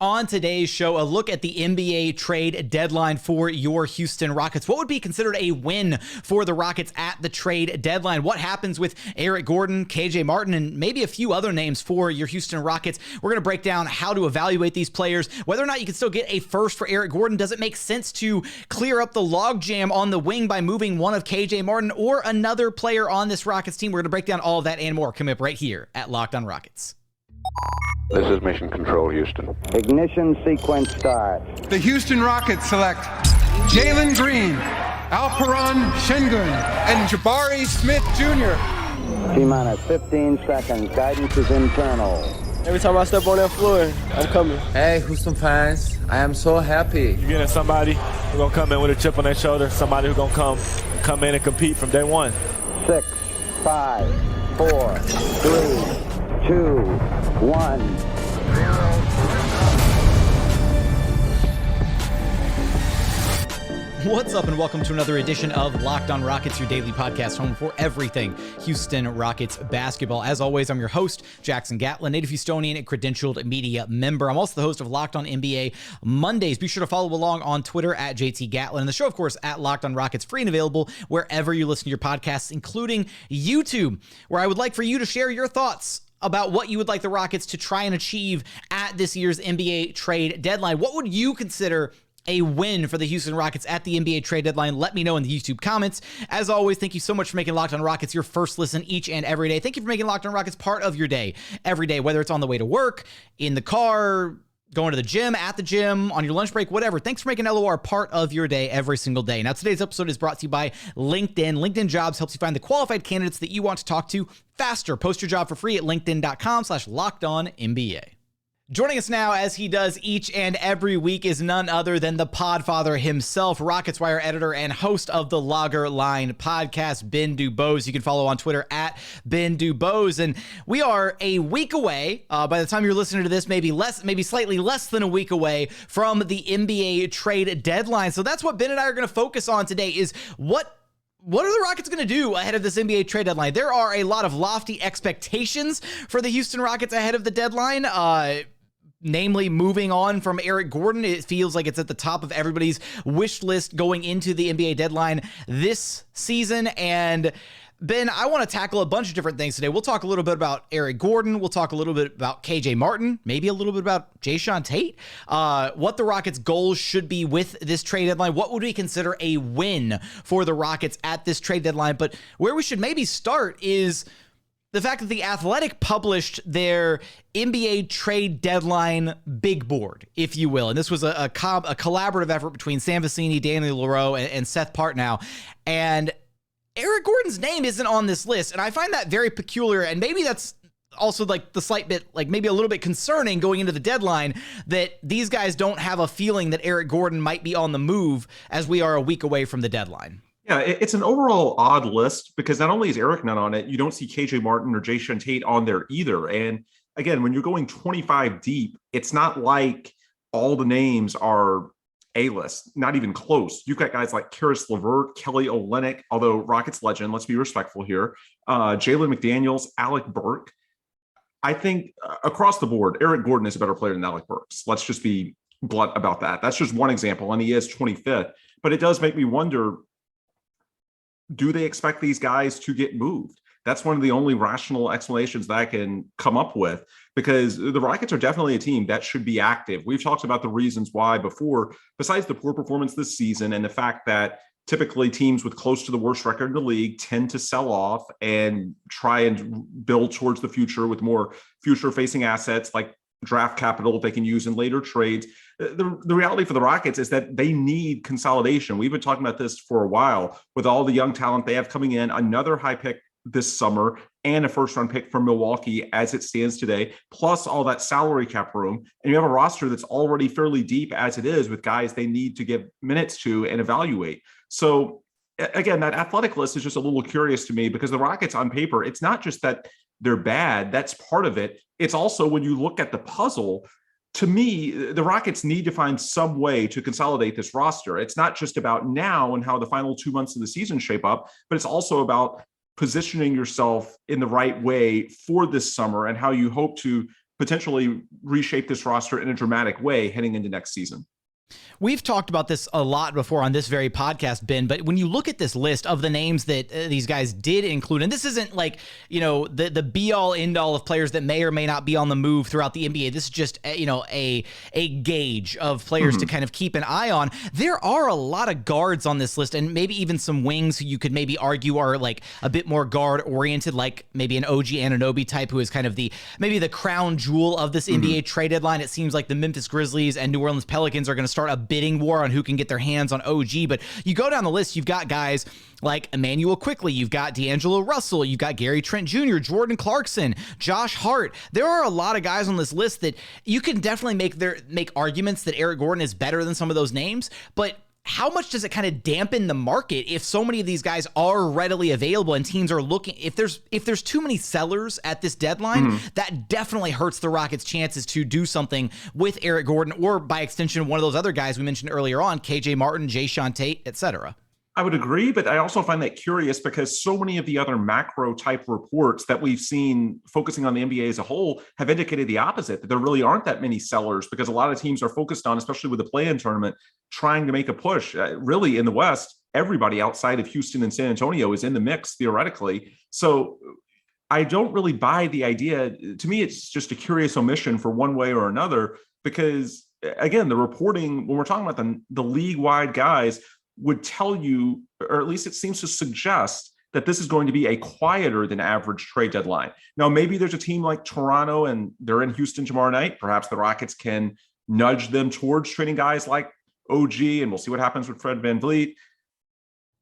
On today's show, a look at the NBA trade deadline for your Houston Rockets. What would be considered a win for the Rockets at the trade deadline? What happens with Eric Gordon, KJ Martin, and maybe a few other names for your Houston Rockets? We're going to break down how to evaluate these players, whether or not you can still get a first for Eric Gordon. Does it make sense to clear up the logjam on the wing by moving one of KJ Martin or another player on this Rockets team? We're going to break down all of that and more coming up right here at Locked On Rockets. This is Mission Control, Houston. Ignition sequence start. The Houston Rockets select Jalen Green, Alperen Sengun, and Jabari Smith Jr. T-minus 15 seconds. Guidance is internal. Every time I step on that floor, I'm coming. Hey, Houston fans, I am so happy. You're getting somebody who's going to come in with a chip on their shoulder, somebody who's going to come in and compete from day one. 6, 5, 4, 3, 2, 1. What's up, and welcome to another edition of Locked On Rockets, your daily podcast home for everything Houston Rockets basketball. As always, I'm your host, Jackson Gatlin, native Houstonian and credentialed media member. I'm also the host of Locked On NBA Mondays. Be sure to follow along on Twitter at JT Gatlin, and the show, of course, at Locked On Rockets, free and available wherever you listen to your podcasts, including YouTube, where I would like for you to share your thoughts about what you would like the Rockets to try and achieve at this year's NBA trade deadline. What would you consider a win for the Houston Rockets at the NBA trade deadline? Let me know in the YouTube comments. As always, thank you so much for making Locked On Rockets your first listen each and every day. Thank you for making Locked On Rockets part of your day every day, whether it's on the way to work, in the car, going to the gym, at the gym, on your lunch break, whatever. Thanks for making LOR part of your day every single day. Now, today's episode is brought to you by LinkedIn. LinkedIn Jobs helps you find the qualified candidates that you want to talk to faster. Post your job for free at linkedin.com/LockedOnNBA. Joining us now, as he does each and every week, is none other than the Podfather himself, Rockets Wire editor and host of the Logger Line podcast, Ben DuBose. You can follow on Twitter at Ben DuBose. And we are a week away, by the time you're listening to this, maybe slightly less than a week away from the NBA trade deadline. So that's what Ben and I are going to focus on today, is what are the Rockets going to do ahead of this NBA trade deadline? There are a lot of lofty expectations for the Houston Rockets ahead of the deadline. Namely, moving on from Eric Gordon. It feels like it's at the top of everybody's wish list going into the NBA deadline this season. And Ben, I want to tackle a bunch of different things today. We'll talk a little bit about Eric Gordon. We'll talk a little bit about KJ Martin, maybe a little bit about Jae'Sean Tate, what the Rockets' goals should be with this trade deadline. What would we consider a win for the Rockets at this trade deadline? But where we should maybe start is the fact that The Athletic published their NBA trade deadline big board, if you will. And this was a collaborative effort between Sam Vecenie, Daniel Leroux, and Seth Partnow. And Eric Gordon's name isn't on this list. And I find that very peculiar. And maybe that's also like the slight bit, like maybe a little bit concerning going into the deadline, that these guys don't have a feeling that Eric Gordon might be on the move as we are a week away from the deadline. Yeah, it's an overall odd list because not only is Eric not on it, you don't see KJ Martin or Jae'Sean Tate on there either. And again, when you're going 25 deep, it's not like all the names are A-list, not even close. You've got guys like Karis LeVert, Kelly Olynyk, although Rockets legend, let's be respectful here, Jalen McDaniels, Alec Burks. I think across the board, Eric Gordon is a better player than Alec Burks. Let's just be blunt about that. That's just one example, and he is 25th. But it does make me wonder, do they expect these guys to get moved? That's one of the only rational explanations that I can come up with, because the Rockets are definitely a team that should be active. We've talked about the reasons why before, besides the poor performance this season and the fact that typically teams with close to the worst record in the league tend to sell off and try and build towards the future with more future-facing assets like draft capital they can use in later trades. The reality for the Rockets is that they need consolidation. We've been talking about this for a while with all the young talent they have coming in, another high pick this summer and a first-round pick from Milwaukee as it stands today, plus all that salary cap room. And you have a roster that's already fairly deep as it is with guys they need to give minutes to and evaluate. So again, that athletic list is just a little curious to me because the Rockets on paper, it's not just that they're bad. That's part of it. It's also when you look at the puzzle, to me, the Rockets need to find some way to consolidate this roster. It's not just about now and how the final 2 months of the season shape up, but it's also about positioning yourself in the right way for this summer and how you hope to potentially reshape this roster in a dramatic way heading into next season. We've talked about this a lot before on this very podcast, Ben, but when you look at this list of the names that these guys did include, and this isn't like, the be-all, end-all of players that may or may not be on the move throughout the NBA. This is just, a gauge of players to kind of keep an eye on. There are a lot of guards on this list, and maybe even some wings who you could maybe argue are like a bit more guard-oriented, like maybe an OG Anunoby type, who is kind of maybe the crown jewel of this NBA trade deadline. It seems like the Memphis Grizzlies and New Orleans Pelicans are going to start a bidding war on who can get their hands on OG. But you go down the list, you've got guys like Emmanuel Quickley, you've got D'Angelo Russell, you've got Gary Trent Jr., Jordan Clarkson, Josh Hart. There are a lot of guys on this list that you can definitely make arguments that Eric Gordon is better than some of those names, but how much does it kind of dampen the market if so many of these guys are readily available and teams are looking? If there's too many sellers at this deadline, that definitely hurts the Rockets' chances to do something with Eric Gordon, or by extension, one of those other guys we mentioned earlier on, KJ Martin, Jae'Sean Tate, etc. I would agree, but I also find that curious because so many of the other macro type reports that we've seen focusing on the NBA as a whole have indicated the opposite, that there really aren't that many sellers because a lot of teams are focused on, especially with the play-in tournament, trying to make a push. Really in the West, everybody outside of Houston and San Antonio is in the mix theoretically. So I don't really buy the idea. To me, it's just a curious omission for one way or another, because again, the reporting, when we're talking about the league-wide guys, would tell you, or at least it seems to suggest, that this is going to be a quieter than average trade deadline. Now, maybe there's a team like Toronto and they're in Houston tomorrow night. Perhaps the Rockets can nudge them towards trading guys like OG, and we'll see what happens with Fred VanVleet.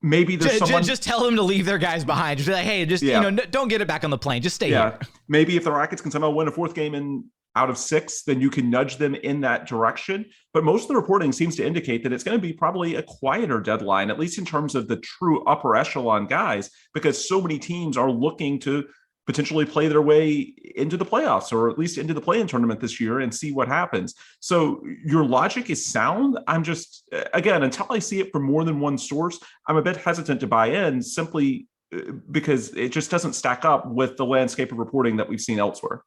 Maybe there's someone... Just tell them to leave their guys behind. Just be like, hey, don't get it back on the plane. Just stay here. Maybe if the Rockets can somehow win a fourth game out of 6, then you can nudge them in that direction. But most of the reporting seems to indicate that it's going to be probably a quieter deadline, at least in terms of the true upper echelon guys, because so many teams are looking to potentially play their way into the playoffs, or at least into the play-in tournament this year, and see what happens. So your logic is sound. I'm just, again, until I see it from more than one source, I'm a bit hesitant to buy in, simply because it just doesn't stack up with the landscape of reporting that we've seen elsewhere.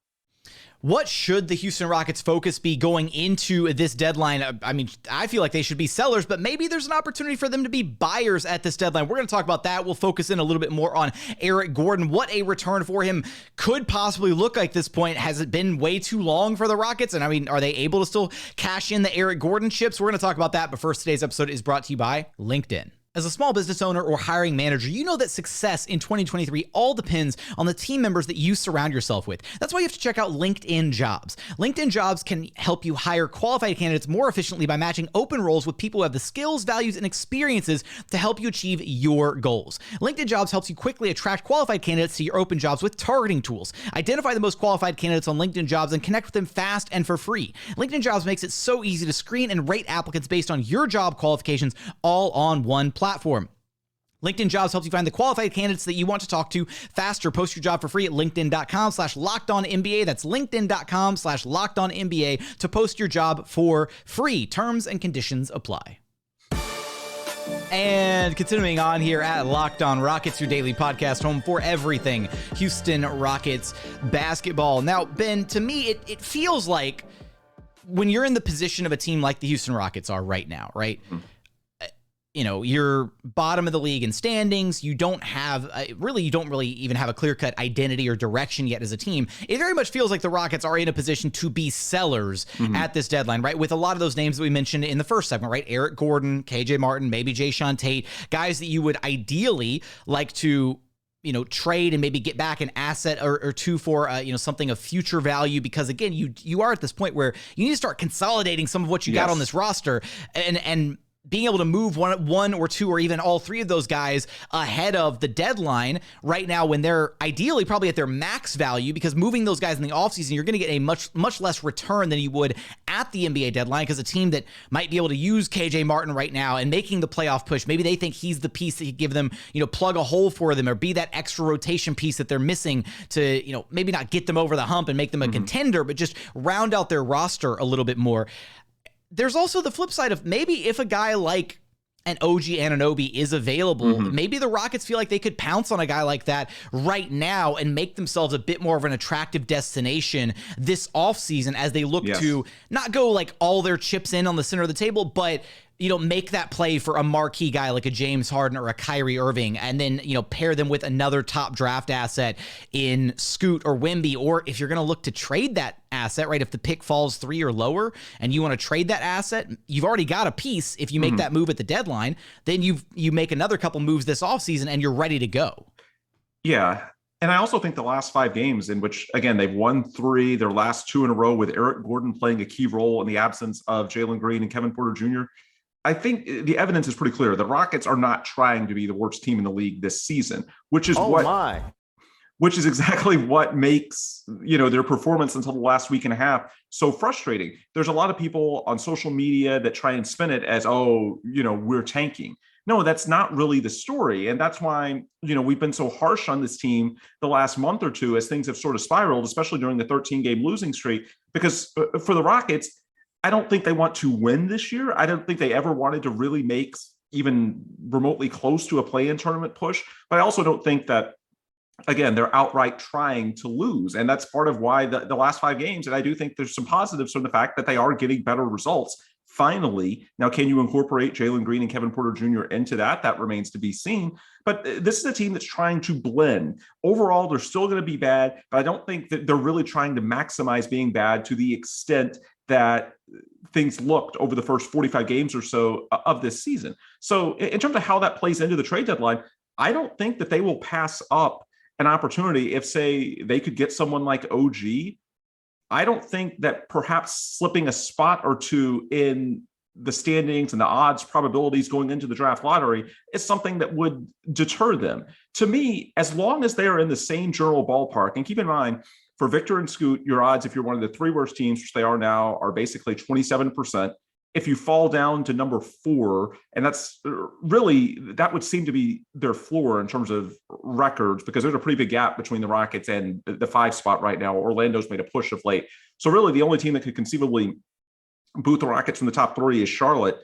What should the Houston Rockets' focus be going into this deadline? I mean, I feel like they should be sellers, but maybe there's an opportunity for them to be buyers at this deadline. We're going to talk about that. We'll focus in a little bit more on Eric Gordon, what a return for him could possibly look like at this point. Has it been way too long for the Rockets? And I mean, are they able to still cash in the Eric Gordon chips? We're going to talk about that, but first, today's episode is brought to you by LinkedIn. As a small business owner or hiring manager, you know that success in 2023 all depends on the team members that you surround yourself with. That's why you have to check out LinkedIn Jobs. LinkedIn Jobs can help you hire qualified candidates more efficiently by matching open roles with people who have the skills, values, and experiences to help you achieve your goals. LinkedIn Jobs helps you quickly attract qualified candidates to your open jobs with targeting tools. Identify the most qualified candidates on LinkedIn Jobs and connect with them fast and for free. LinkedIn Jobs makes it so easy to screen and rate applicants based on your job qualifications, all on one platform. LinkedIn Jobs helps you find the qualified candidates that you want to talk to faster. Post your job for free at linkedin.com/lockedonnba. That's linkedin.com/lockedonnba to post your job for free. Terms and conditions apply. And continuing on here at Locked On Rockets, your daily podcast home for everything Houston Rockets basketball. Now, Ben, to me, it feels like when you're in the position of a team like the Houston Rockets are right now, right? You're bottom of the league in standings. You don't really even have a clear-cut identity or direction yet as a team. It very much feels like the Rockets are in a position to be sellers at this deadline, right? With a lot of those names that we mentioned in the first segment, right? Eric Gordon, KJ Martin, maybe Jae'Sean Tate, guys that you would ideally like to trade and maybe get back an asset or two for, something of future value, because again, you are at this point where you need to start consolidating some of what you got on this roster and being able to move one or two or even all three of those guys ahead of the deadline right now when they're ideally probably at their max value, because moving those guys in the offseason, you're going to get a much less return than you would at the NBA deadline, because a team that might be able to use KJ Martin right now and making the playoff push, maybe they think he's the piece that could give them, plug a hole for them or be that extra rotation piece that they're missing to, maybe not get them over the hump and make them a contender, but just round out their roster a little bit more. There's also the flip side of maybe if a guy like and OG Anunoby is available, maybe the Rockets feel like they could pounce on a guy like that right now and make themselves a bit more of an attractive destination this offseason as they look to not go like all their chips in on the center of the table, but make that play for a marquee guy like a James Harden or a Kyrie Irving, and then, pair them with another top draft asset in Scoot or Wemby. Or if you're going to look to trade that asset, right, if the pick falls 3 or lower and you want to trade that asset, you've already got a piece. If you make that move at the deadline, then you make another couple moves this offseason and you're ready to go. Yeah. And I also think the last 5 games in which, again, they've won 3, their last 2 in a row with Eric Gordon playing a key role in the absence of Jalen Green and Kevin Porter Jr., I think the evidence is pretty clear. The Rockets are not trying to be the worst team in the league this season, which is which is exactly what makes, their performance until the last week and a half so frustrating. There's a lot of people on social media that try and spin it as, we're tanking. No, that's not really the story. And that's why, we've been so harsh on this team the last month or two as things have sort of spiraled, especially during the 13-game losing streak, because for the Rockets, I don't think they want to win this year. I don't think they ever wanted to really make even remotely close to a play-in tournament push. But I also don't think that, again, they're outright trying to lose. And that's part of why the last 5 games, and I do think there's some positives from the fact that they are getting better results. Finally, now, can you incorporate Jalen Green and Kevin Porter Jr. into that? That remains to be seen. But this is a team that's trying to blend. Overall, they're still going to be bad, but I don't think that they're really trying to maximize being bad to the extent that things looked over the first 45 games or so of this season. So in terms of how that plays into the trade deadline, I don't think that they will pass up an opportunity if, say, they could get someone like OG. I don't think that perhaps slipping a spot or two in the standings and the odds probabilities going into the draft lottery is something that would deter them. To me, as long as they are in the same general ballpark, and keep in mind, for Victor and Scoot, your odds, if you're one of the 3 worst teams, which they are now, are basically 27%. If you fall down to number 4, and that's really, that would seem to be their floor in terms of records, because there's a pretty big gap between the Rockets and the 5 spot right now. Orlando's made a push of late. So really the only team that could conceivably boot the Rockets from the top 3 is Charlotte.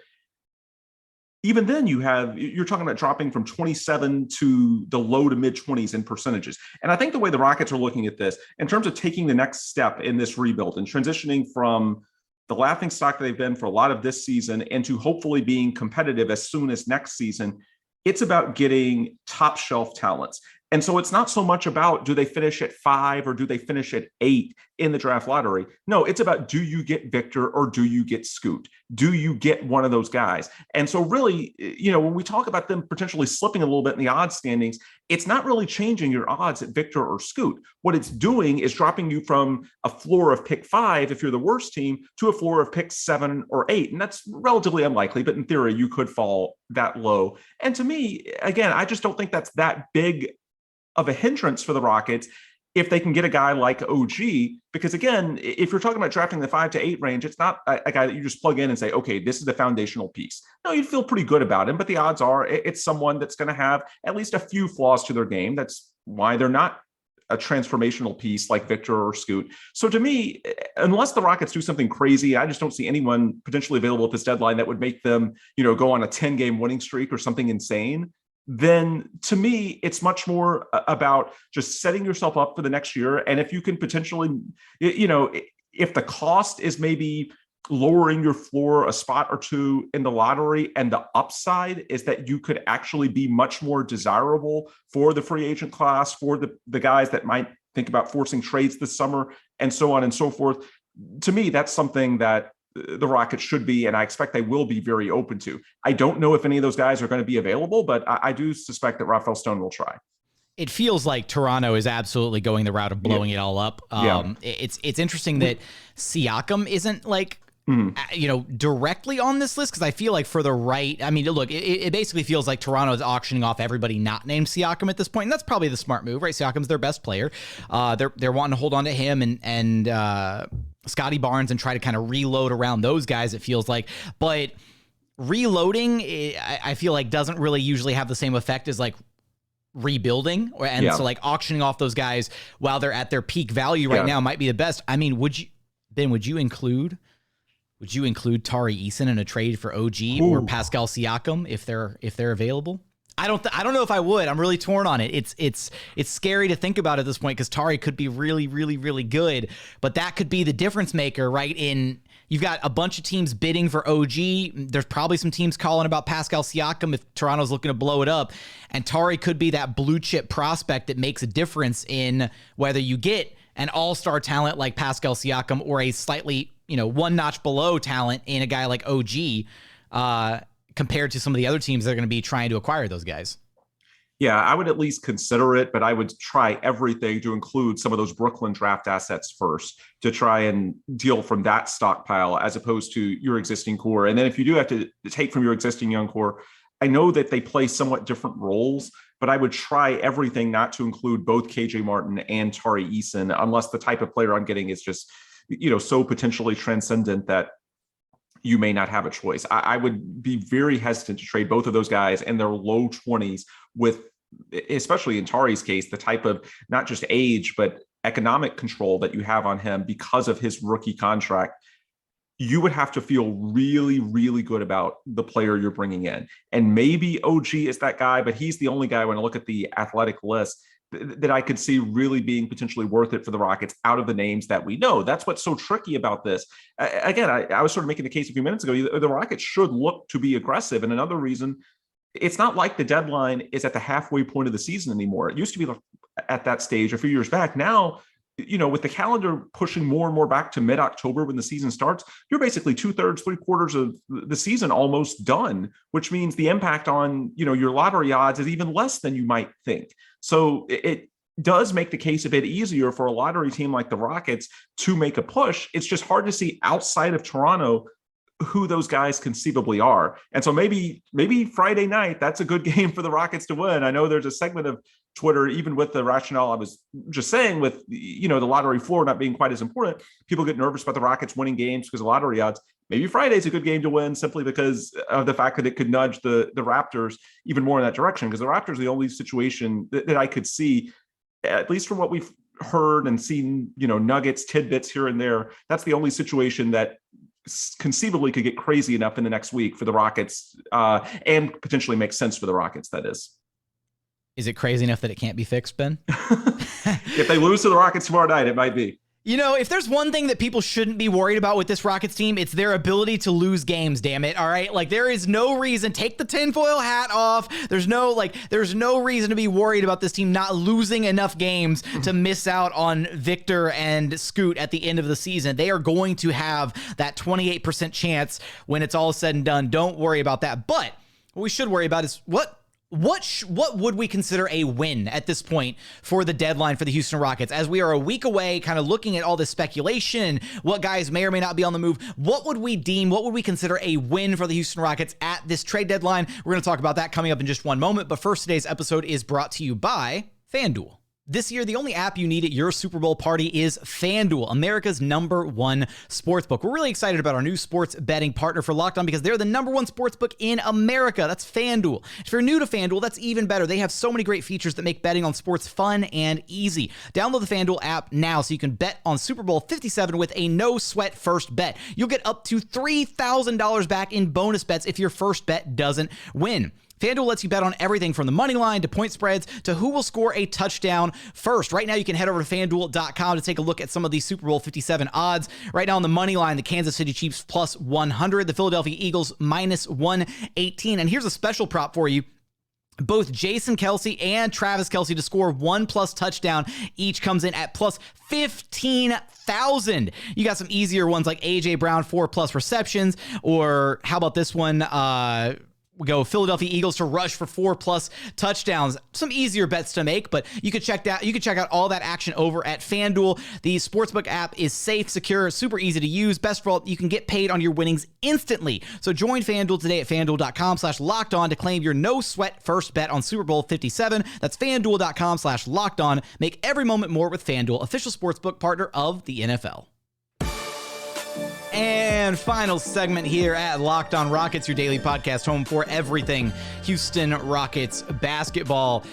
Even then you're talking about dropping from 27 to the low to mid 20s in percentages. And I think the way the Rockets are looking at this in terms of taking the next step in this rebuild and transitioning from the laughing stock that they've been for a lot of this season into hopefully being competitive as soon as next season, it's about getting top shelf talents. And so it's not so much about do they finish at 5 or do they finish at 8 in the draft lottery. No, it's about do you get Victor or do you get Scoot? Do you get one of those guys? And so really, when we talk about them potentially slipping a little bit in the odds standings, it's not really changing your odds at Victor or Scoot. What it's doing is dropping you from a floor of pick 5, if you're the worst team, to a floor of pick 7 or 8. And that's relatively unlikely, but in theory, you could fall that low. And to me, again, I just don't think that's that big of a hindrance for the Rockets if they can get a guy like OG, because again, if you're talking about drafting the 5 to 8 range, it's not a guy that you just plug in and say, okay, this is the foundational piece. No, you'd feel pretty good about him, but the odds are it's someone that's going to have at least a few flaws to their game. That's why they're not a transformational piece like Victor or Scoot. So to me, unless the Rockets do something crazy, I just don't see anyone potentially available at this deadline that would make them, go on a 10-game winning streak or something insane. Then to me, it's much more about just setting yourself up for the next year. And if you can potentially, if the cost is maybe lowering your floor a spot or 2 in the lottery, and the upside is that you could actually be much more desirable for the free agent class, for the guys that might think about forcing trades this summer and so on and so forth. To me, that's something that the Rockets should be, and I expect they will be, very open to. I don't know if any of those guys are going to be available, but I do suspect that Rafael Stone will try. It feels like Toronto is absolutely going the route of blowing it all up. It's interesting that Siakam isn't directly on this list, because I feel like for the right, I mean, look, it basically feels like Toronto is auctioning off everybody not named Siakam at this point, and that's probably the smart move, right? Siakam's their best player. They're wanting to hold on to him and Scotty Barnes and try to kind of reload around those guys, it feels like. But reloading, I feel like, doesn't really usually have the same effect as like rebuilding. So like auctioning off those guys while they're at their peak value right now might be the best. I mean, would you include Would you include Tari Eason in a trade for OG or Pascal Siakam if they're available? I don't know if I would. I'm really torn on it. It's scary to think about at this point because Tari could be really, really, really good, but that could be the difference maker, right? You've got a bunch of teams bidding for OG. There's probably some teams calling about Pascal Siakam if Toronto's looking to blow it up, and Tari could be that blue chip prospect that makes a difference in whether you get an all-star talent like Pascal Siakam or a slightly, one notch below talent in a guy like OG. Compared to some of the other teams that are going to be trying to acquire those guys. Yeah, I would at least consider it, but I would try everything to include some of those Brooklyn draft assets first to try and deal from that stockpile as opposed to your existing core. And then if you do have to take from your existing young core, I know that they play somewhat different roles, but I would try everything not to include both KJ Martin and Tari Eason unless the type of player I'm getting is just, so potentially transcendent that you may not have a choice. I would be very hesitant to trade both of those guys in their low 20s with, especially in Tari's case, the type of not just age, but economic control that you have on him because of his rookie contract. You would have to feel really, really good about the player you're bringing in. And maybe OG is that guy, but he's the only guy when I look at the athletic list that I could see really being potentially worth it for the Rockets out of the names that we know. That's what's so tricky about this. Again, I was sort of making the case a few minutes ago, the Rockets should look to be aggressive. And another reason, it's not like the deadline is at the halfway point of the season anymore. It used to be at that stage a few years back. Now, with the calendar pushing more and more back to mid-October when the season starts, you're basically 2/3, 3/4 of the season almost done, which means the impact on, your lottery odds is even less than you might think. So it does make the case a bit easier for a lottery team like the Rockets to make a push. It's just hard to see outside of Toronto who those guys conceivably are. And so maybe Friday night, that's a good game for the Rockets to win. I know there's a segment of Twitter, even with the rationale I was just saying with, the lottery floor not being quite as important, people get nervous about the Rockets winning games because of lottery odds. Maybe Friday's a good game to win simply because of the fact that it could nudge the Raptors even more in that direction, because the Raptors are the only situation that I could see, at least from what we've heard and seen, nuggets, tidbits here and there. That's the only situation that conceivably could get crazy enough in the next week for the Rockets and potentially make sense for the Rockets, that is. Is it crazy enough that it can't be fixed, Ben? If they lose to the Rockets tomorrow night, it might be. If there's one thing that people shouldn't be worried about with this Rockets team, it's their ability to lose games, damn it, all right? Like, there is no reason, take the tinfoil hat off, there's no reason to be worried about this team not losing enough games to miss out on Victor and Scoot at the end of the season. They are going to have that 28% chance when it's all said and done. Don't worry about that. But what we should worry about is what would we consider a win at this point for the deadline for the Houston Rockets? As we are a week away, kind of looking at all this speculation, what guys may or may not be on the move, what would we consider a win for the Houston Rockets at this trade deadline? We're going to talk about that coming up in just one moment. But first, today's episode is brought to you by FanDuel. This year, the only app you need at your Super Bowl party is FanDuel, America's #1 sportsbook. We're really excited about our new sports betting partner for Locked On because they're the #1 sportsbook in America. That's FanDuel. If you're new to FanDuel, that's even better. They have so many great features that make betting on sports fun and easy. Download the FanDuel app now so you can bet on Super Bowl 57 with a no-sweat first bet. You'll get up to $3,000 back in bonus bets if your first bet doesn't win. FanDuel lets you bet on everything from the money line to point spreads to who will score a touchdown first. Right now, you can head over to FanDuel.com to take a look at some of these Super Bowl 57 odds. Right now on the money line, the Kansas City Chiefs plus 100, the Philadelphia Eagles minus 118. And here's a special prop for you. Both Jason Kelce and Travis Kelce to score 1+ touchdown each comes in at plus 15,000. You got some easier ones like A.J. Brown, 4+ receptions, or how about this one? We go Philadelphia Eagles to rush for 4+ touchdowns. Some easier bets to make, but you could check out all that action over at FanDuel. The sportsbook app is safe, secure, super easy to use. Best of all, you can get paid on your winnings instantly. So join FanDuel today at FanDuel.com/lockedon to claim your no-sweat first bet on Super Bowl 57. That's FanDuel.com/lockedon. Make every moment more with FanDuel, official sportsbook partner of the NFL. And final segment here at Locked On Rockets, your daily podcast home for everything Houston Rockets basketball.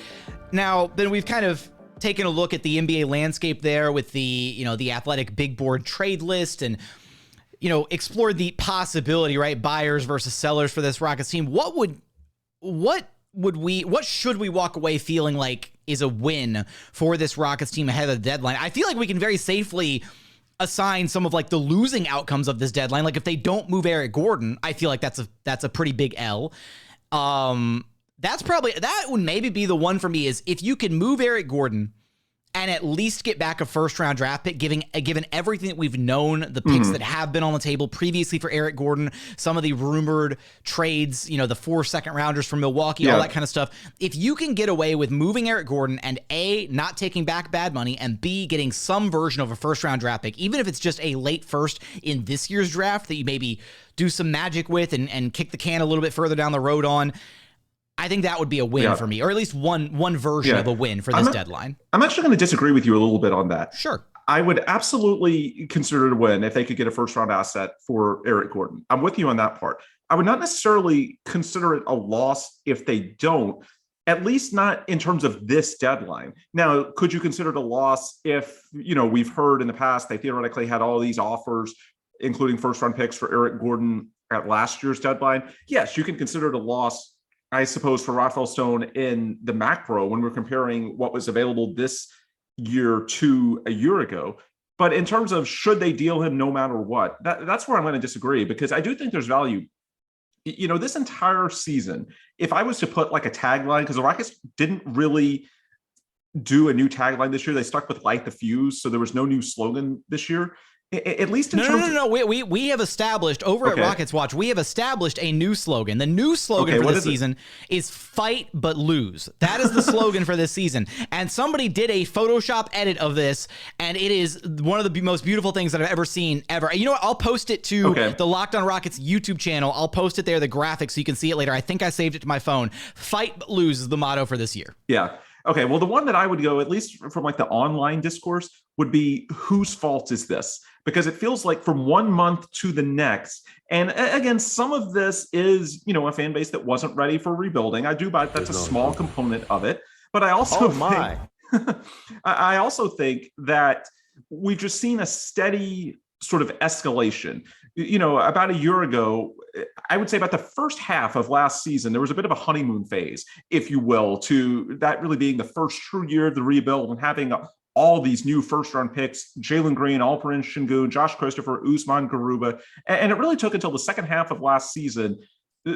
Now, then we've kind of taken a look at the NBA landscape there with the, the Athletic big board trade list, and explored the possibility, right? Buyers versus sellers for this Rockets team. What should we walk away feeling like is a win for this Rockets team ahead of the deadline? I feel like we can very safely assign some of like the losing outcomes of this deadline. Like if they don't move Eric Gordon, I feel like that's a pretty big L. That would maybe be the one for me, is if you can move Eric Gordon and at least get back a first-round draft pick, given everything that we've known, the picks that have been on the table previously for Eric Gordon, some of the rumored trades, the 4 second-rounders from Milwaukee, all that kind of stuff. If you can get away with moving Eric Gordon and A, not taking back bad money, and B, getting some version of a first-round draft pick, even if it's just a late first in this year's draft that you maybe do some magic with and kick the can a little bit further down the road on, I think that would be a win for me, or at least one version of a win for this deadline. I'm actually going to disagree with you a little bit on that. Sure. I would absolutely consider it a win if they could get a first-round asset for Eric Gordon. I'm with you on that part. I would not necessarily consider it a loss if they don't, at least not in terms of this deadline. Now, could you consider it a loss if, we've heard in the past they theoretically had all these offers, including first-round picks for Eric Gordon at last year's deadline? Yes, you can consider it a loss, I suppose, for Rafael Stone in the macro when we're comparing what was available this year to a year ago. But in terms of should they deal him no matter what, that's where I'm going to disagree, because I do think there's value. This entire season, if I was to put like a tagline, because the Rockets didn't really do a new tagline this year. They stuck with Light the Fuse. So there was no new slogan this year. At least in terms of... We have established over at Rockets Watch, we have established a new slogan. The new slogan for this season is fight but lose. That is the slogan for this season. And somebody did a Photoshop edit of this, and it is one of the most beautiful things that I've ever seen ever. You know what? I'll post it to the Locked On Rockets YouTube channel. I'll post it there, the graphics, so you can see it later. I think I saved it to my phone. Fight but lose is the motto for this year. Yeah. Okay. Well, the one that I would go, at least from like the online discourse, would be whose fault is this? Because it feels like from 1 month to the next. And again, some of this is, a fan base that wasn't ready for rebuilding. I do buy that's a small component of it. But I also I also think that we've just seen a steady sort of escalation. About a year ago, I would say about the first half of last season, there was a bit of a honeymoon phase, if you will, to that really being the first true year of the rebuild and having all these new first-round picks, Jalen Green, Alperen, Sengun, Josh Christopher, Usman Garuba. And it really took until the second half of last season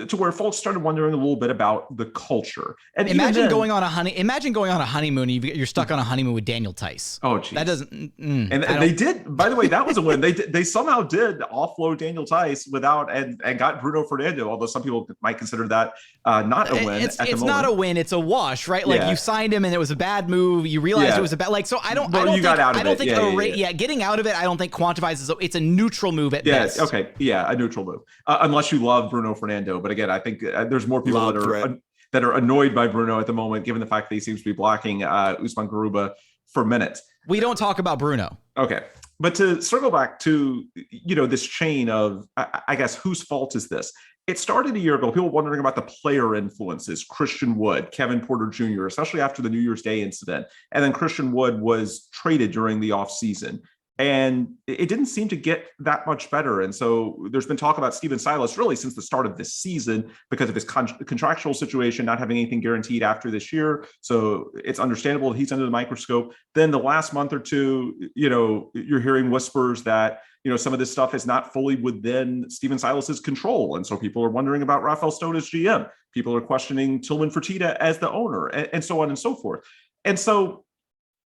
to where folks started wondering a little bit about the culture. And imagine going on a honeymoon. You're stuck on a honeymoon with Daniel Tice. Oh, geez. That doesn't. And they did. By the way, that was a win. They somehow did offload Daniel Tice without and got Bruno Fernando. Although some people might consider that not a win. It's not a win. It's a wash, right? Like you signed him and it was a bad move. You realized it was a bad. Like so, I don't. Well, I don't think getting out of it, I don't think quantifies as it's a neutral move at best. Okay. Yeah, a neutral move. Unless you love Bruno Fernando. But again, I think there's more people that are annoyed by Bruno at the moment, given the fact that he seems to be blocking Usman Garuba for minutes. We don't talk about Bruno. Okay. But to circle back to, this chain of, I guess, whose fault is this? It started a year ago, people wondering about the player influences, Christian Wood, Kevin Porter Jr., especially after the New Year's Day incident. And then Christian Wood was traded during the offseason. And it didn't seem to get that much better. And so there's been talk about Steven Silas really since the start of this season because of his contractual situation, not having anything guaranteed after this year. So it's understandable that he's under the microscope. Then the last month or two, you're hearing whispers that, some of this stuff is not fully within Steven Silas's control. And so people are wondering about Rafael Stone as GM. People are questioning Tillman Fertitta as the owner and so on and so forth. And so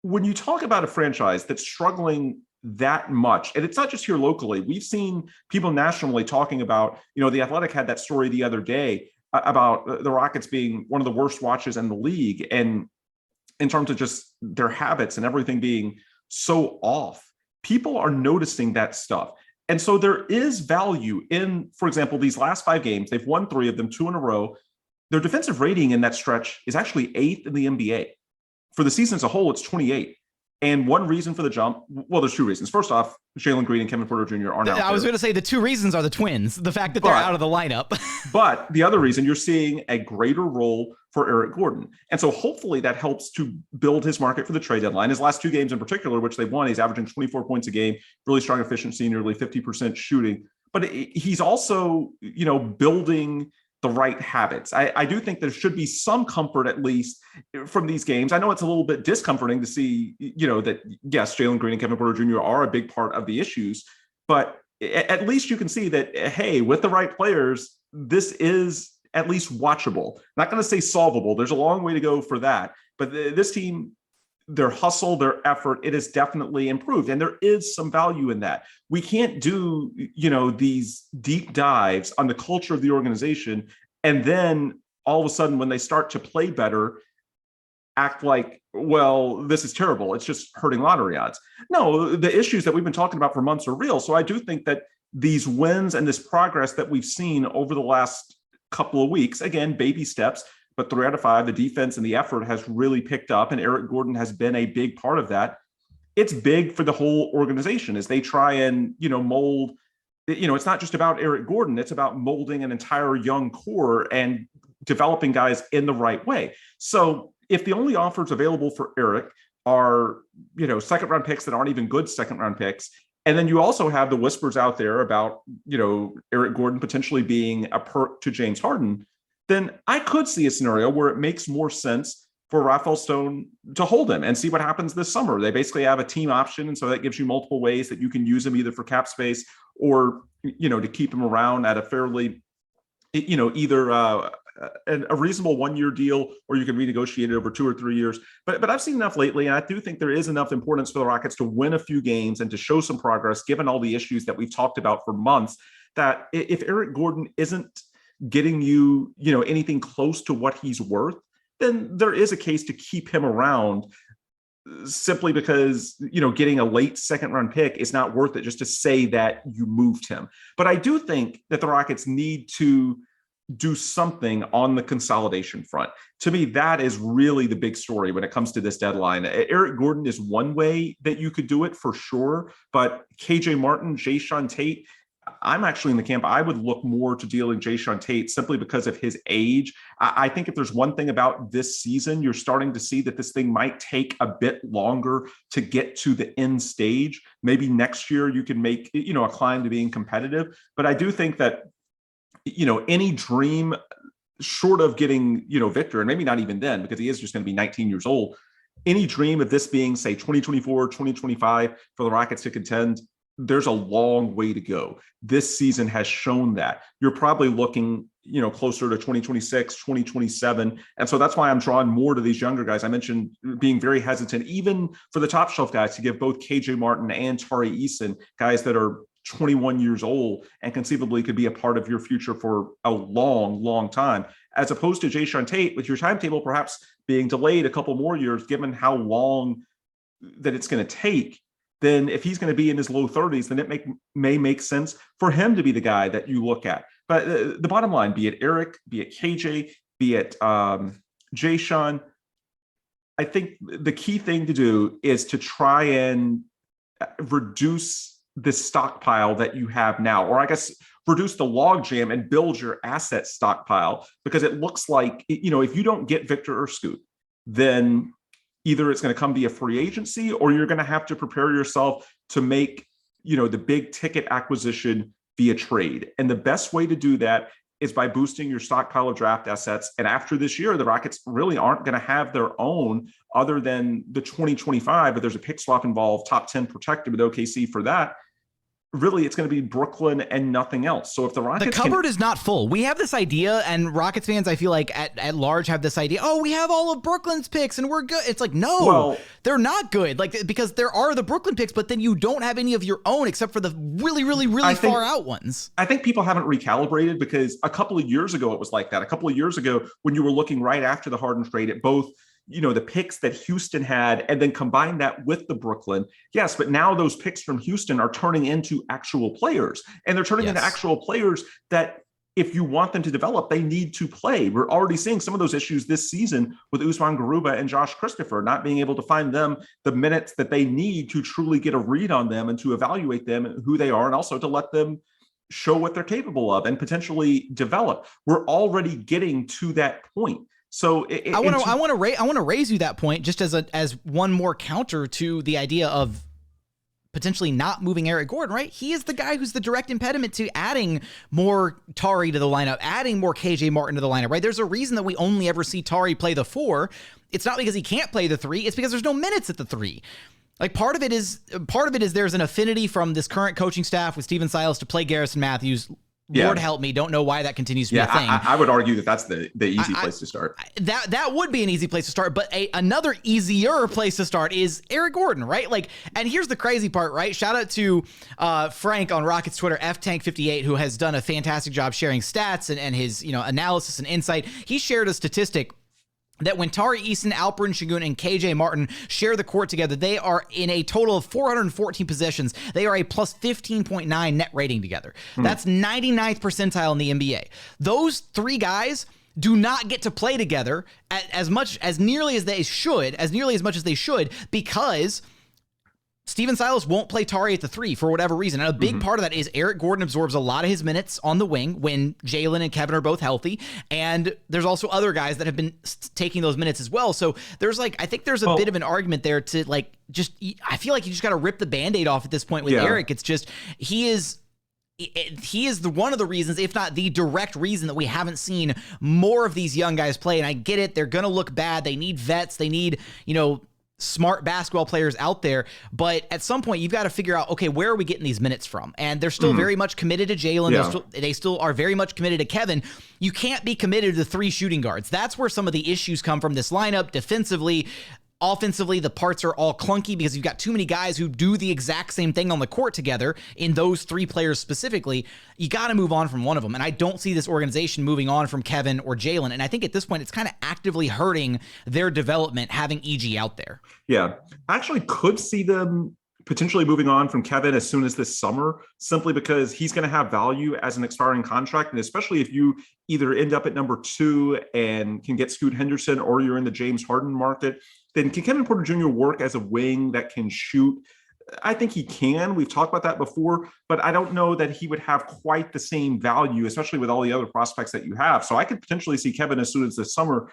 when you talk about a franchise that's struggling that much, and it's not just here locally, we've seen people nationally talking about, The Athletic had that story the other day about the Rockets being one of the worst watches in the league. And in terms of just their habits and everything being so off, people are noticing that stuff. And so there is value in, for example, these last 5 games, they've won 3 of them, 2 in a row. Their defensive rating in that stretch is actually 8th in the NBA. For the season as a whole, it's 28. And one reason for the jump, well, there's two reasons. First off, Jalen Green and Kevin Porter Jr. are now. I was going to say the two reasons are the twins, the fact that they're out of the lineup. But the other reason, you're seeing a greater role for Eric Gordon. And so hopefully that helps to build his market for the trade deadline. His last two games in particular, which they've won, he's averaging 24 points a game, really strong efficiency, nearly 50% shooting. But he's also, building the right habits. I do think there should be some comfort, at least from these games. I know it's a little bit discomforting to see, that yes, Jalen Green and Kevin Porter Jr. are a big part of the issues, but at least you can see that, hey, with the right players, this is at least watchable. Not going to say solvable. There's a long way to go for that, but this team, their hustle, their effort, it has definitely improved. And there is some value in that. We can't do, these deep dives on the culture of the organization. And then all of a sudden, when they start to play better, act like, well, this is terrible. It's just hurting lottery odds. No, the issues that we've been talking about for months are real. So I do think that these wins and this progress that we've seen over the last couple of weeks, again, baby steps, but 3 out of 5, the defense and the effort has really picked up, and Eric Gordon has been a big part of that. It's big for the whole organization as they try and, mold, it's not just about Eric Gordon, it's about molding an entire young core and developing guys in the right way. So if the only offers available for Eric are, second round picks that aren't even good second round picks, and then you also have the whispers out there about, Eric Gordon potentially being a perk to James Harden, then I could see a scenario where it makes more sense for Rafael Stone to hold him and see what happens this summer. They basically have a team option, and so that gives you multiple ways that you can use him, either for cap space or, to keep him around at a fairly, either a reasonable 1-year deal, or you can renegotiate it over 2 or 3 years. But I've seen enough lately, and I do think there is enough importance for the Rockets to win a few games and to show some progress, given all the issues that we've talked about for months, that if Eric Gordon isn't getting you, anything close to what he's worth, then there is a case to keep him around, simply because, getting a late second round pick is not worth it just to say that you moved him. But I do think that the Rockets need to do something on the consolidation front. To me, that is really the big story when it comes to this deadline. Eric Gordon is one way that you could do it for sure, but KJ Martin, Jae'Sean Tate, I'm actually in the camp. I would look more to dealing Jae'Sean Tate simply because of his age. I think if there's one thing about this season, you're starting to see that this thing might take a bit longer to get to the end stage. Maybe next year you can make, a climb to being competitive. But I do think that, any dream short of getting, Victor, and maybe not even then, because he is just going to be 19 years old, any dream of this being, say, 2024, 2025 for the Rockets to contend, there's a long way to go. This season has shown that. You're probably looking, closer to 2026, 2027. And so that's why I'm drawn more to these younger guys. I mentioned being very hesitant, even for the top shelf guys, to give both KJ Martin and Tari Eason, guys that are 21 years old and conceivably could be a part of your future for a long, long time, as opposed to Jae'Sean Tate, with your timetable perhaps being delayed a couple more years, given how long that it's going to take. Then if he's going to be in his low 30s, then it may make sense for him to be the guy that you look at. But the bottom line, be it Eric, be it KJ, be it Jae'Sean, I think the key thing to do is to try and reduce the stockpile that you have now, or I guess reduce the logjam and build your asset stockpile, because it looks like, if you don't get Victor or Scoot, then either it's going to come via free agency, or you're going to have to prepare yourself to make, the big ticket acquisition via trade. And the best way to do that is by boosting your stockpile of draft assets. And after this year, the Rockets really aren't going to have their own other than the 2025, but there's a pick swap involved, top 10 protected with OKC for that. Really, it's going to be Brooklyn and nothing else. So if the Rockets, the cupboard is not full. We have this idea, and Rockets fans, I feel like at large have this idea. Oh, we have all of Brooklyn's picks and we're good. It's like, no, they're not good. Like, because there are the Brooklyn picks, but then you don't have any of your own except for the really, really, really far out ones. I think people haven't recalibrated, because a couple of years ago it was like that. A couple of years ago, when you were looking right after the Harden trade at both, the picks that Houston had, and then combine that with the Brooklyn. Yes, but now those picks from Houston are turning into actual players, and they're turning into actual players that if you want them to develop, they need to play. We're already seeing some of those issues this season with Usman Garuba and Josh Christopher, not being able to find them the minutes that they need to truly get a read on them and to evaluate them and who they are, and also to let them show what they're capable of and potentially develop. We're already getting to that point. So I want to raise you that point just as one more counter to the idea of potentially not moving Eric Gordon, right? He is the guy who's the direct impediment to adding more Tari to the lineup, adding more KJ Martin to the lineup, right? There's a reason that we only ever see Tari play the 4. It's not because he can't play the 3. It's because there's no minutes at the 3. Like part of it is there's an affinity from this current coaching staff with Steven Silas to play Garrison Matthews. Lord help me, don't know why that continues to be a thing. I would argue that that's the easy place to start. That would be an easy place to start, but another easier place to start is Eric Gordon, right? Like, and here's the crazy part, right? Shout out to Frank on Rockets Twitter, FTank58, who has done a fantastic job sharing stats and his analysis and insight. He shared a statistic that when Tari Eason, Alperen Sengun, and KJ Martin share the court together, they are in a total of 414 possessions. They are a plus 15.9 net rating together. That's 99th percentile in the NBA. Those 3 guys do not get to play together as nearly as much as they should, because Steven Silas won't play Tari at the 3 for whatever reason. And a big part of that is Eric Gordon absorbs a lot of his minutes on the wing when Jalen and Kevin are both healthy. And there's also other guys that have been taking those minutes as well. So there's I think there's a bit of an argument there to I feel like you just got to rip the Band-Aid off at this point with Eric. It's just, he is one of the reasons, if not the direct reason, that we haven't seen more of these young guys play. And I get it. They're going to look bad. They need vets. They need, smart basketball players out there, but at some point you've got to figure out, okay, where are we getting these minutes from? And they're still very much committed to Jalen. They still are very much committed to Kevin. You can't be committed to the 3 shooting guards. That's where some of the issues come from this lineup. Defensively, offensively, the parts are all clunky because you've got too many guys who do the exact same thing on the court together. In those 3 players specifically, you got to move on from one of them. And I don't see this organization moving on from Kevin or Jalen. And I think at this point, it's kind of actively hurting their development having EG out there. Yeah, I actually could see them potentially moving on from Kevin as soon as this summer, simply because he's going to have value as an expiring contract. And especially if you either end up at number 2 and can get Scoot Henderson, or you're in the James Harden market, then can Kevin Porter Jr. work as a wing that can shoot? I think he can. We've talked about that before, but I don't know that he would have quite the same value, especially with all the other prospects that you have. So I could potentially see Kevin as soon as this summer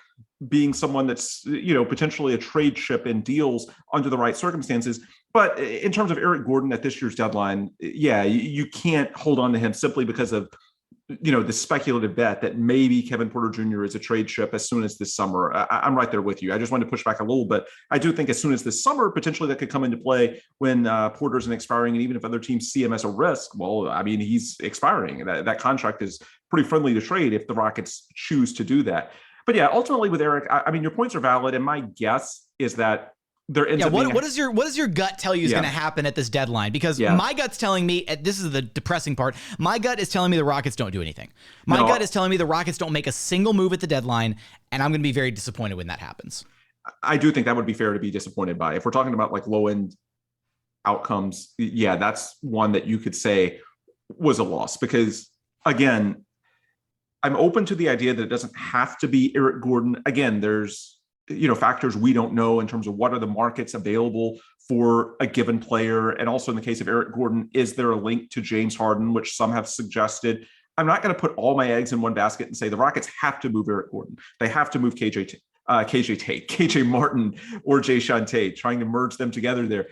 being someone that's, potentially a trade chip in deals under the right circumstances. But in terms of Eric Gordon at this year's deadline, you can't hold on to him simply because of, the speculative bet that maybe Kevin Porter Jr. is a trade chip as soon as this summer. I'm right there with you. I just wanted to push back a little bit. I do think as soon as this summer, potentially that could come into play when Porter's an expiring, and even if other teams see him as a risk, well, I mean, he's expiring. That contract is pretty friendly to trade if the Rockets choose to do that. But yeah, ultimately with Eric, I mean, your points are valid. And my guess is that there ends up being what does your gut tell you is going to happen at this deadline? Because my gut's telling me, this is the depressing part, my gut is telling me the Rockets don't do anything. My gut is telling me the Rockets don't make a single move at the deadline, and I'm going to be very disappointed when that happens. I do think that would be fair to be disappointed by. If we're talking about like low end outcomes, that's one that you could say was a loss, because again, I'm open to the idea that it doesn't have to be Eric Gordon. Again, there's factors we don't know in terms of what are the markets available for a given player. And also in the case of Eric Gordon, is there a link to James Harden, which some have suggested? I'm not going to put all my eggs in one basket and say the Rockets have to move Eric Gordon. They have to move KJ Martin, or Jae'Sean Tate, trying to merge them together there.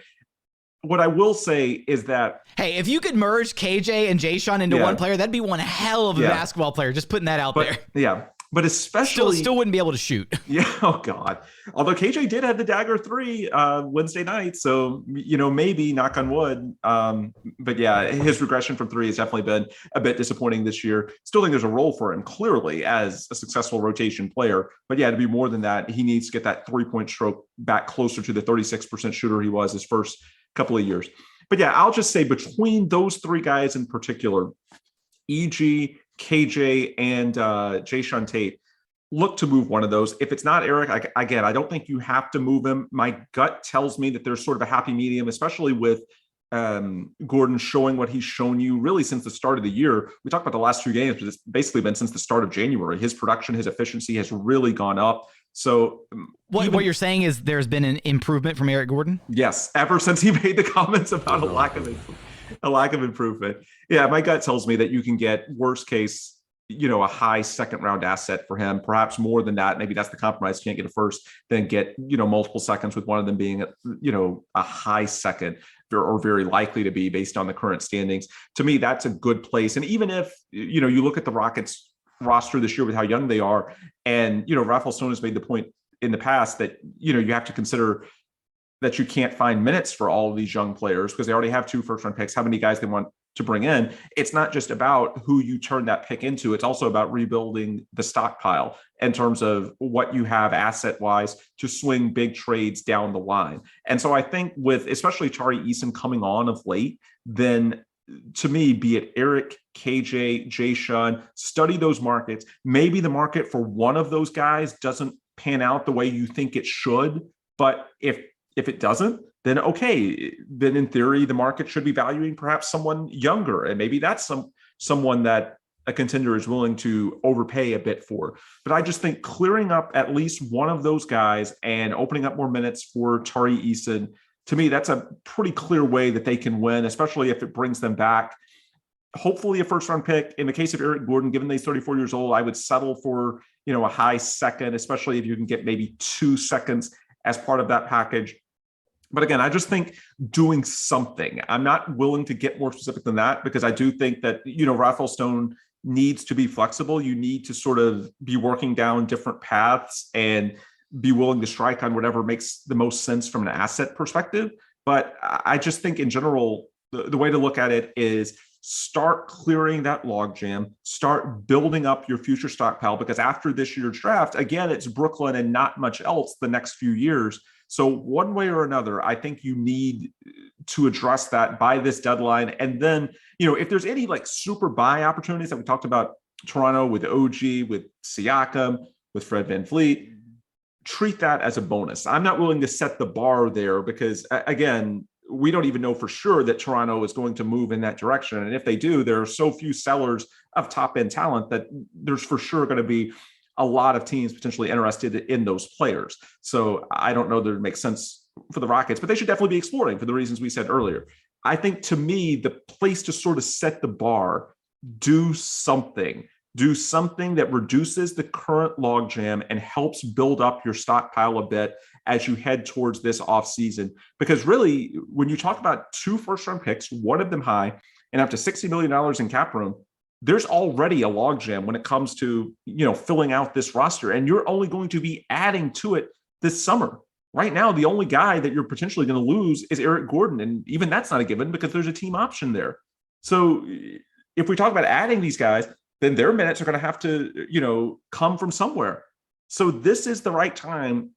What I will say is that, hey, if you could merge KJ and Jae'Sean into one player, that'd be one hell of a basketball player. Just putting that out there. Yeah. But especially still wouldn't be able to shoot. Yeah. Oh God. Although KJ did have the dagger 3 Wednesday night. So, maybe, knock on wood. But yeah, his regression from 3 has definitely been a bit disappointing this year. Still think there's a role for him clearly as a successful rotation player. But yeah, to be more than that, he needs to get that 3-point stroke back closer to the 36% shooter he was his first couple of years. But yeah, I'll just say between those 3 guys in particular, EG, KJ, and Jae'Sean Tate, look to move one of those. If it's not Eric, I don't think you have to move him. My gut tells me that there's sort of a happy medium, especially with Gordon showing what he's shown you really since the start of the year. We talked about the last 2 games, but it's basically been since the start of January. His production, his efficiency has really gone up. So what you're saying is there's been an improvement from Eric Gordon? Yes, ever since he made the comments about a lack of improvement. Yeah, my gut tells me that you can get worst case, a high second round asset for him, perhaps more than that. Maybe that's the compromise. Can't get a first, then get, multiple seconds, with one of them being, a high second, or very likely to be based on the current standings. To me, that's a good place. And even if, you look at the Rockets roster this year with how young they are, and, Rafael Stone has made the point in the past that, you have to consider that you can't find minutes for all of these young players because they already have 2 first-round picks, how many guys they want to bring in. It's not just about who you turn that pick into. It's also about rebuilding the stockpile in terms of what you have asset-wise to swing big trades down the line. And so I think with especially Tari Eason coming on of late, then to me, be it Eric, KJ, Jae'Sean, study those markets. Maybe the market for one of those guys doesn't pan out the way you think it should, but if it doesn't, then okay, then in theory, the market should be valuing perhaps someone younger. And maybe that's someone that a contender is willing to overpay a bit for. But I just think clearing up at least one of those guys and opening up more minutes for Tari Eason, to me, that's a pretty clear way that they can win, especially if it brings them back. Hopefully a first round pick. In the case of Eric Gordon, given that he's 34 years old, I would settle for, a high second, especially if you can get maybe 2 seconds as part of that package. But again, I just think doing something. I'm not willing to get more specific than that because I do think that, Rafael Stone needs to be flexible. You need to sort of be working down different paths and be willing to strike on whatever makes the most sense from an asset perspective. But I just think in general, the way to look at it is start clearing that logjam, start building up your future stockpile, because after this year's draft, again, it's Brooklyn and not much else the next few years. So one way or another, I think you need to address that by this deadline. And then, if there's any like super buy opportunities that we talked about, Toronto with OG, with Siakam, with Fred VanVleet, treat that as a bonus. I'm not willing to set the bar there because, again, we don't even know for sure that Toronto is going to move in that direction. And if they do, there are so few sellers of top end talent that there's for sure going to be a lot of teams potentially interested in those players. So I don't know that it makes sense for the Rockets, but they should definitely be exploring for the reasons we said earlier. I think to me, the place to sort of set the bar, do something that reduces the current logjam and helps build up your stockpile a bit as you head towards this offseason. Because really, when you talk about 2 first-round picks, one of them high, and up to $60 million in cap room, there's already a logjam when it comes to, filling out this roster. And you're only going to be adding to it this summer. Right now, the only guy that you're potentially going to lose is Eric Gordon. And even that's not a given because there's a team option there. So if we talk about adding these guys, then their minutes are going to have to, come from somewhere. So this is the right time.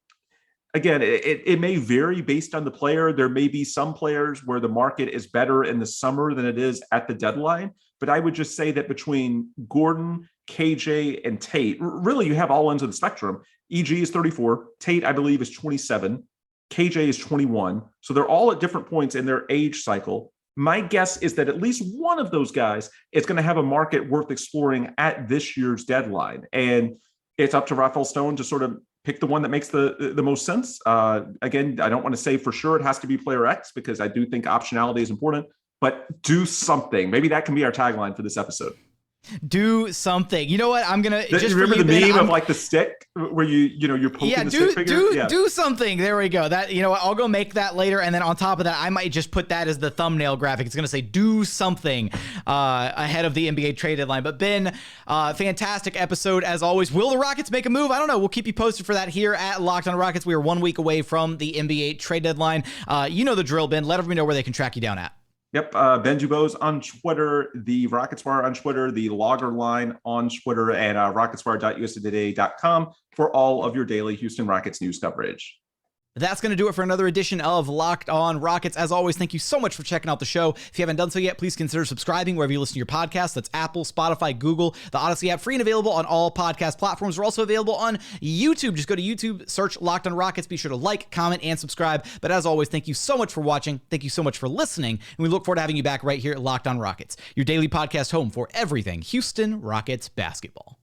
Again, it may vary based on the player. There may be some players where the market is better in the summer than it is at the deadline. But I would just say that between Gordon, KJ, and Tate, really you have all ends of the spectrum. EG is 34. Tate, I believe, is 27. KJ is 21. So they're all at different points in their age cycle. My guess is that at least one of those guys is going to have a market worth exploring at this year's deadline. And it's up to Rafael Stone to sort of pick the one that makes the most sense. Again, I don't want to say for sure it has to be player X because I do think optionality is important, but do something. Maybe that can be our tagline for this episode. Do something. You know what? I'm gonna just remember the meme of like the stick where you're poking the stick figure. Do something. There we go. That I'll go make that later, and then on top of that, I might just put that as the thumbnail graphic. It's gonna say "Do something" ahead of the NBA trade deadline. But Ben, fantastic episode as always. Will the Rockets make a move? I don't know. We'll keep you posted for that here at Locked On Rockets. We are 1 week away from the NBA trade deadline. You know the drill, Ben. Let everybody know where they can track you down at. Yep. Ben DuBose on Twitter, the Rockets Wire on Twitter, the Logger Line on Twitter, and rocketswire.usatoday.com for all of your daily Houston Rockets news coverage. That's going to do it for another edition of Locked On Rockets. As always, thank you so much for checking out the show. If you haven't done so yet, please consider subscribing wherever you listen to your podcast. That's Apple, Spotify, Google, the Odyssey app, free and available on all podcast platforms. We're also available on YouTube. Just go to YouTube, search Locked On Rockets. Be sure to like, comment, and subscribe. But as always, thank you so much for watching. Thank you so much for listening. And we look forward to having you back right here at Locked On Rockets, your daily podcast home for everything Houston Rockets basketball.